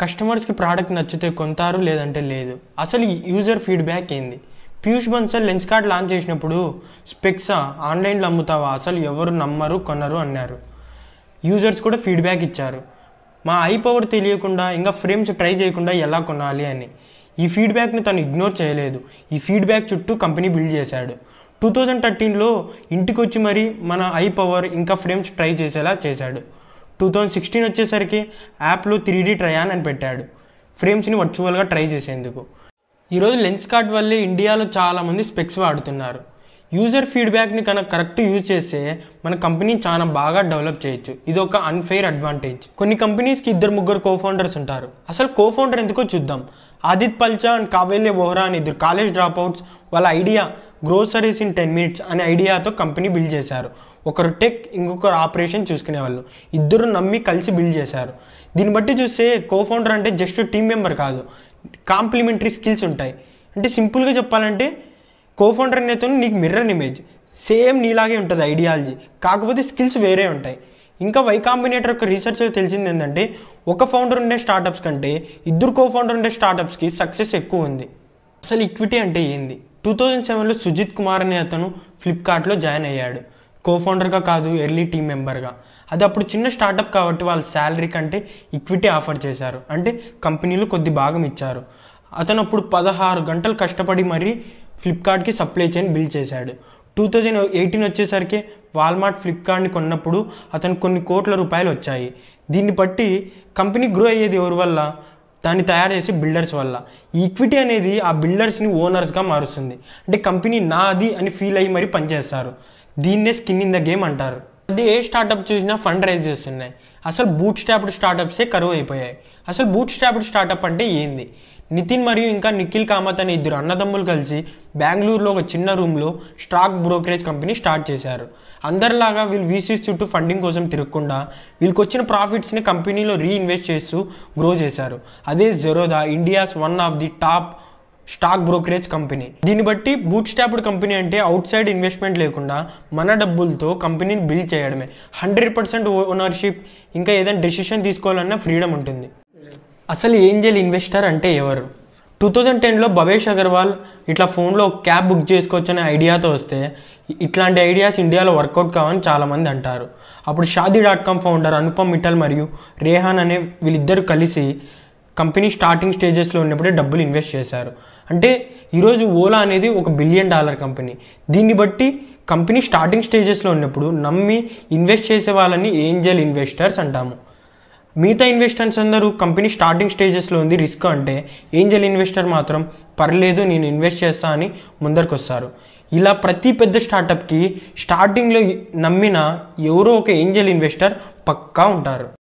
కస్టమర్స్కి ప్రోడక్ట్ నచ్చితే కొంటారు లేదంటే లేదు. అసలు ఈ యూజర్ ఫీడ్బ్యాక్ ఏంది? Piyush Bansal lens card launch చేసినప్పుడు స్పెక్సా ఆన్లైన్లో అమ్ముతావా, అసలు ఎవరు నమ్మరు కొనరు అన్నారు. యూజర్స్ కూడా ఫీడ్బ్యాక్ ఇచ్చారు, మా ఐ పవర్ తెలియకుండా ఇంకా ఫ్రేమ్స్ ట్రై చేయకుండా ఎలా కొనాలి అని. ఈ ఫీడ్బ్యాక్ని తను ఇగ్నోర్ చేయలేదు. ఈ ఫీడ్బ్యాక్ చుట్టూ కంపెనీ బిల్డ్ చేశాడు. 2013లో ఇంటికి వచ్చి మరీ మన ఐ పవర్ ఇంకా ఫ్రేమ్స్ ట్రై చేసేలా చేశాడు. 2016 వచ్చేసరికి యాప్లో 3D ట్రయాన్ అని పెట్టాడు, ఫ్రేమ్స్ని వర్చువల్గా ట్రై చేసేందుకు. ఈరోజు లెన్స్ కార్డ్ వల్లే ఇండియాలో చాలామంది స్పెక్స్ వాడుతున్నారు. యూజర్ ఫీడ్బ్యాక్ని కనుక కరెక్ట్ యూజ్ చేస్తే మన కంపెనీ చాలా బాగా డెవలప్ చేయొచ్చు. ఇది ఒక అన్ఫెయిర్ అడ్వాంటేజ్. కొన్ని కంపెనీస్కి 2-3 కోఫౌండర్స్ ఉంటారు. అసలు కోఫౌండర్ ఎందుకో చూద్దాం. ఆదిత్ పల్చా అండ్ కావేల్య బోహ్రా అని 2 కాలేజ్ డ్రాప్అవుట్స్ వాళ్ళ ఐడియా గ్రోసరీస్ ఇన్ 10 minutes అనే ఐడియాతో కంపెనీ బిల్డ్ చేశారు. ఒకరు టెక్, ఇంకొకరు ఆపరేషన్ చూసుకునేవాళ్ళు. ఇద్దరు నమ్మి కలిసి బిల్డ్ చేశారు. దీన్ని బట్టి చూస్తే కోఫౌండర్ అంటే జస్ట్ టీమ్ మెంబర్ కాదు, కాంప్లిమెంటరీ స్కిల్స్ ఉంటాయి. అంటే సింపుల్గా చెప్పాలంటే కోఫౌండర్ అనేతో నీకు మిర్రర్ ఇమేజ్, సేమ్ నీలాగే ఉంటుంది ఐడియాలజీ, కాకపోతే స్కిల్స్ వేరే ఉంటాయి. ఇంకా వై కాంబినేటర్ యొక్క రీసెర్చ్లో తెలిసింది ఏంటంటే ఒక ఫౌండర్ ఉండే స్టార్టప్స్ కంటే 2 కోఫౌండర్ ఉండే స్టార్టప్స్కి సక్సెస్ ఎక్కువ ఉంది. అసలు ఈక్విటీ అంటే ఏంది? 2007లో సుజిత్ కుమార్ అనే అతను ఫ్లిప్కార్ట్లో జాయిన్ అయ్యాడు. కోఫౌండర్గా కాదు, ఎర్లీ టీమ్ మెంబర్గా. అది అప్పుడు చిన్న స్టార్టప్ కాబట్టి వాళ్ళ శాలరీ కంటే ఈక్విటీ ఆఫర్ చేశారు, అంటే కంపెనీలో కొద్ది భాగం ఇచ్చారు. అతను అప్పుడు 16 గంటలు కష్టపడి మరీ ఫ్లిప్కార్ట్కి సప్లై చైన్ బిల్డ్ చేశాడు. 2018 వచ్చేసరికి వాల్మార్ట్ ఫ్లిప్కార్ట్ని కొన్నప్పుడు అతను కొన్ని కోట్ల రూపాయలు వచ్చాయి. దీన్ని బట్టి కంపెనీ గ్రో అయ్యేది ఎవరి వల్ల? దాన్ని తయారు చేసే బిల్డర్స్ వల్ల. ఈక్విటీ అనేది ఆ బిల్డర్స్ని ఓనర్స్గా మారుస్తుంది. అంటే కంపెనీ నాది అని ఫీల్ అయ్యి మరీ పనిచేస్తారు. దీన్నే స్కిన్ ఇన్ ద గేమ్ అంటారు. అది ఏ స్టార్టప్ చూసినా ఫండ్ రైజ్ చేస్తున్నాయి. అసలు బూట్ స్ట్రాప్డ్ స్టార్టప్సే కరువు అయిపోయాయి. అసలు బూట్ స్ట్రాప్డ్ స్టార్టప్ అంటే ఏంది? నితిన్ మరియు ఇంకా నిఖిల్ కామత్ అనే 2 అన్నదమ్ములు కలిసి బెంగళూరులో ఒక చిన్న రూమ్లో స్టాక్ బ్రోకరేజ్ కంపెనీ స్టార్ట్ చేశారు. అందరిలాగా వీళ్ళు వీసీస్ చుట్టూ ఫండింగ్ కోసం తిరగకుండా వీళ్ళకి వచ్చిన ప్రాఫిట్స్ని కంపెనీలో రీఇన్వెస్ట్ చేస్తూ గ్రో చేశారు. అదే Zerodha, India's one of the top stock brokerage company. దీన్ని బట్టి బూట్ స్ట్రాప్డ్ కంపెనీ అంటే అవుట్ సైడ్ ఇన్వెస్ట్మెంట్ లేకుండా మన డబ్బులతో కంపెనీని బిల్డ్ చేయడమే. 100% ఓనర్షిప్, ఇంకా ఏదైనా డెసిషన్ తీసుకోవాలన్నా ఫ్రీడమ్ ఉంటుంది. అసలు ఏంజెల్ ఇన్వెస్టర్ అంటే ఎవరు? 2010లో భవేష్ అగర్వాల్ ఇట్లా ఫోన్లో క్యాబ్ బుక్ చేసుకోవచ్చు అనే ఐడియాతో వస్తే ఇట్లాంటి ఐడియాస్ ఇండియాలో వర్కౌట్ కావని చాలామంది అంటారు. అప్పుడు Shaadi.com ఫౌండర్ అనుపమ్ మిట్టల్ మరియు రేహాన్ అనే వీళ్ళిద్దరు కలిసి కంపెనీ స్టార్టింగ్ స్టేజెస్లో ఉన్నప్పుడే డబ్బులు ఇన్వెస్ట్ చేశారు. అంటే ఈరోజు ఓలా అనేది ఒక $1 బిలియన్ కంపెనీ. దీన్ని బట్టి కంపెనీ స్టార్టింగ్ స్టేజెస్లో ఉన్నప్పుడు నమ్మి ఇన్వెస్ట్ చేసే వాళ్ళని ఏంజెల్ ఇన్వెస్టర్స్ అంటాము. మిగతా ఇన్వెస్టర్స్ అందరూ కంపెనీ స్టార్టింగ్ స్టేజెస్లో ఉంది, రిస్క్ అంటే, ఏంజెల్ ఇన్వెస్టర్ మాత్రం పర్లేదు నేను ఇన్వెస్ట్ చేస్తా అని ముందరికి వస్తారు. ఇలా ప్రతి పెద్ద స్టార్టప్కి స్టార్టింగ్లో నమ్మిన ఎవరో ఒక ఏంజెల్ ఇన్వెస్టర్ పక్కా ఉంటారు.